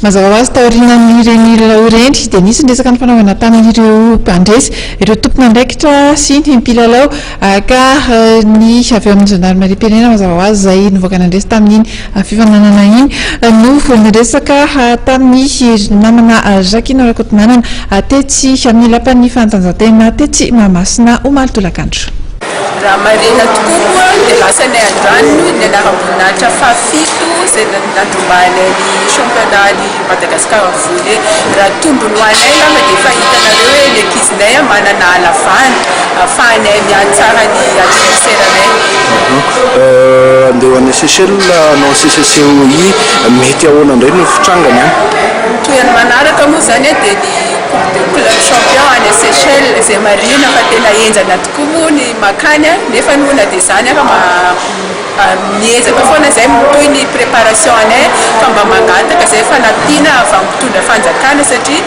mazava ho azy taorian'ireny laorendry dia nisy nresaka ny fanaovana tamin'ireo mpandresy ireo tompona ndraikitra sy ny mpilalao ka ny avy amin'ny gendarmerie pirenena mazava ho azy izay nivoaka nandresy tamin'iny fifananana iny no niresaka tamin'ny namana Jacquina Rakotonanana tetsy amin'ny lapan'ny fanatanjahantena tetsy Mahamasina omaly tolakandro. Raha marina tokoa koa dia lasany andranony ny anaram-boninahitra fafito izay nandombany ny championnat ny Madagascar volley raha tombony ho anay lama dia efa hitanareo hoe ny ankizinay manana halavany ahafahanay mihatsara ny adversaire-nay. Andeha ho any Seychelles no CCCOI mety ahoana indray ny fitrangany any? Toerana manaraka moa zany dia ny club champion any Seychelles izay marina fa tena enjana tokoa moa ny makany nefa noana dia zany miezaka foana izay toy ny préparation anay fa mba mangataka izay fa natiana avy mitondra fanjakana satria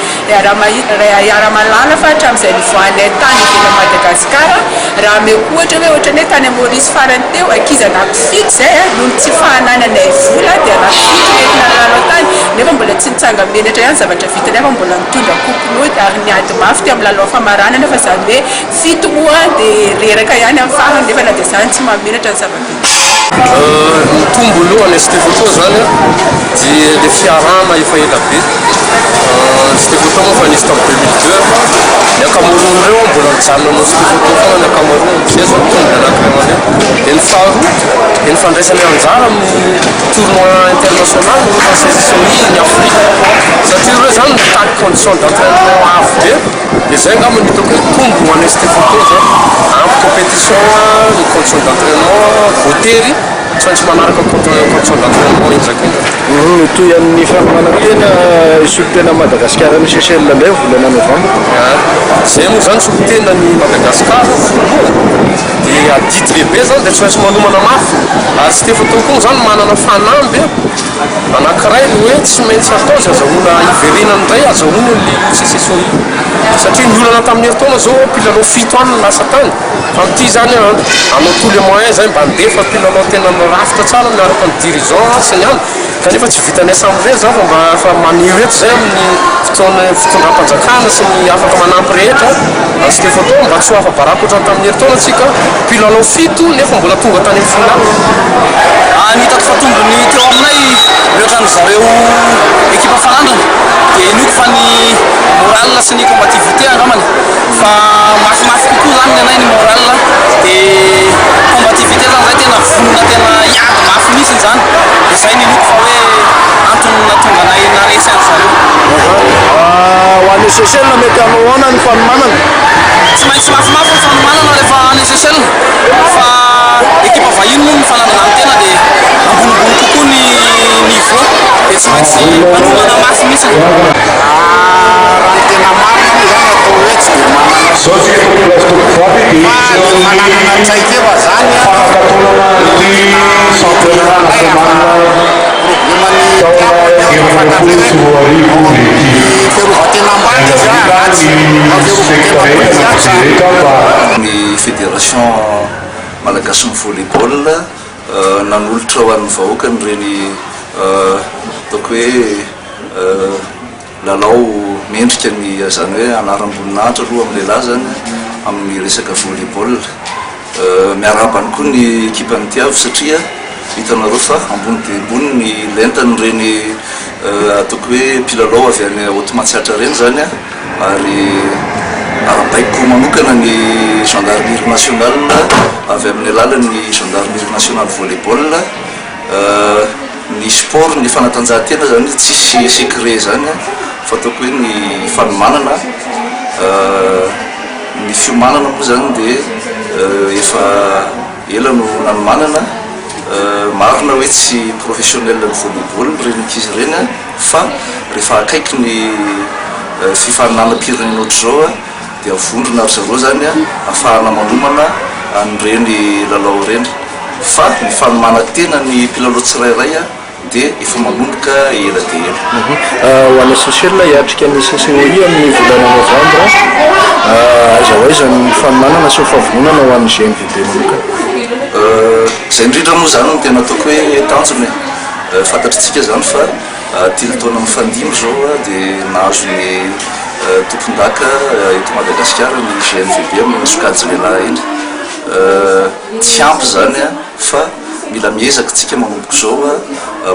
iara-malala fa hatramin'izay nivoanay tany vila Madagasikara raha meko ohatra ny tany Maurice farany teo akizana fito izay noho tsy fahanananay vola dia rafito entina lalao tany nefa mbola tsy nitsanga menatra ihany zavatra vita nefa mbola mitondra kokonody ary niady mafy teo amin'ny lalao famaranana fa zany hoe fito moa dia reraka ihany amin'ny farany nefa na dia zany tsy mahamenatra ny zava-betsaka. Tombo aloha ny Stefoto zany dia le fiarahana efa ela be. Stefoto moa fa nisy tamin'ny 2002 ny ankamaroany ireo mbola nijanona no Stefoto foana ny ankamaroany zay zao tombo anankiray dia ny faharoa dia ny fandraisany anjara amin'ny tournoi international ny CCCOI ny Afrika satria ireo zany mitady condition d'entraînement avo be dia zay angamba ny hitako hoe tombo ho an'ny Stefoto zay ampy compétition ny condition d'entraînement voatery tsy maintsy manaraka condition d'entraînement indraindray. Toy amin'ny fanomanantena solitena Madagasikara ny Seychelles indray volana novambra. Zay moa zany solitena ny Madagasikara dia adidy lehibe zany dia tsy maintsy manomana mafy ary Stefoto koa zany manana fanamby anankiray ny hoe tsy maintsy atao zay azahoana iverinana indray azahoana ny CCCOI satria ny olana tamin'ny herintaona zao mpilalao fito any ny lasa tany fa ty zany anao tous les moyens zay mba ndefa mpilalao tena rafitra tsara miaraka ny dirigeant sy ny any kanefa tsy vitanay sambre zao fa mba fa maneho eto zay amin'ny fitondram-panjakana sy ny afaka manampy rehetra ny Stefoto mba tsy ho afa-barako ohatrany tamin'ny herintaona atsika mpilalao fito nefa mbola tonga tany amin'ny final. Nitako fa tombony teo aminay mihoatran'ny zareo ekipa farandrana dia inoko fa ny moral sy ny combativité angambany fa mafimafy kokoa zany ny anay ny moral dia combativité zany zay tena vonona tena iady mafy mihitsiny zany dia zay ny inoko fa hoe antony natonga anay naresy any zareo. Ho an'ny Seychelles mety hanao ahoana ny fanomanana? Tsy maintsy mafimafy ny fanomanana rehefa any Seychelles fa ekipa vahiny moa mifananana amin'ny tena dia ambonimbony kokoa ny niveau dia tsy maintsy manomana mafy mihitsy. Raha ny tena marina moa zany atao hoe tsy dia mananana tsaiky efa zany ny fédération malagasy ny volleyball nanolotra ho an'ny vahoaka ny reny ataoko hoe lalao mendrika ny zany hoe anaram-boninahitra aloha amin'ny lehilahy zany amin'ny resaka volleyball miarabany koa ny ekipa ny tiavo satria hitanareo fa ambony dia ambony ny lentany reny ataoko hoe mpilalao avy any Haute-Matsiatra reny zany ary arabaiko manokana ny gendarmerie nationale avy amin'ny alalan'ny gendarmerie nationale volleyball ny sport ny fanatanjahantena zany tsisy secret zany fa ataoko hoe ny fanomanana ny fiomanana moa zany dia efa ela no nanomanana marina hoe tsy professionnel ny volleyball reny ankizy reny fa rehefa akaiky ny fifaninanam-pirenena ohatr'izao dia vondrona ry zareo zany ahafahana manomana an'ireny lalao reny fa ny fanomanantena ny mpilalao tsirairay dia efa manomboka ela dia ela. Ho an'ny Seychelles hiatrika ny CCCOI amin'ny volana novambra aiza ho aiza ny fanomanana sy ny fahavononana ho an'ny GMVB manokana? Zay indrindra moa zany no tena ataoko hoe tanjony fantatritsika zany fa tilotona mifandimby zao dia nahazo ny tompondaka eto Madagasikara ny GNVB amin'ny sokajy lehilahy iny tsy ampy zany fa mila miezaka tsika manomboka zao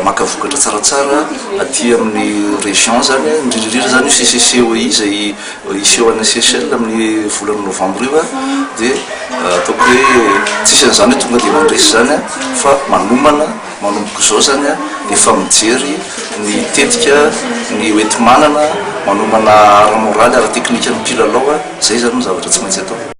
maka vokatra tsaratsara aty amin'ny région zany indrindrindrindra zany CCCOI zay iseho any Seychelles amin'ny volana novembre io dia ataoko hoe tsisy an'izany hoe tonga dia mandresy zany fa manomboka zao zany efa mijery ny tetika ny hoenti-manana manomana ara-moraly ara-teknika ny mpilalao zay zany no zavatra tsy maintsy atao.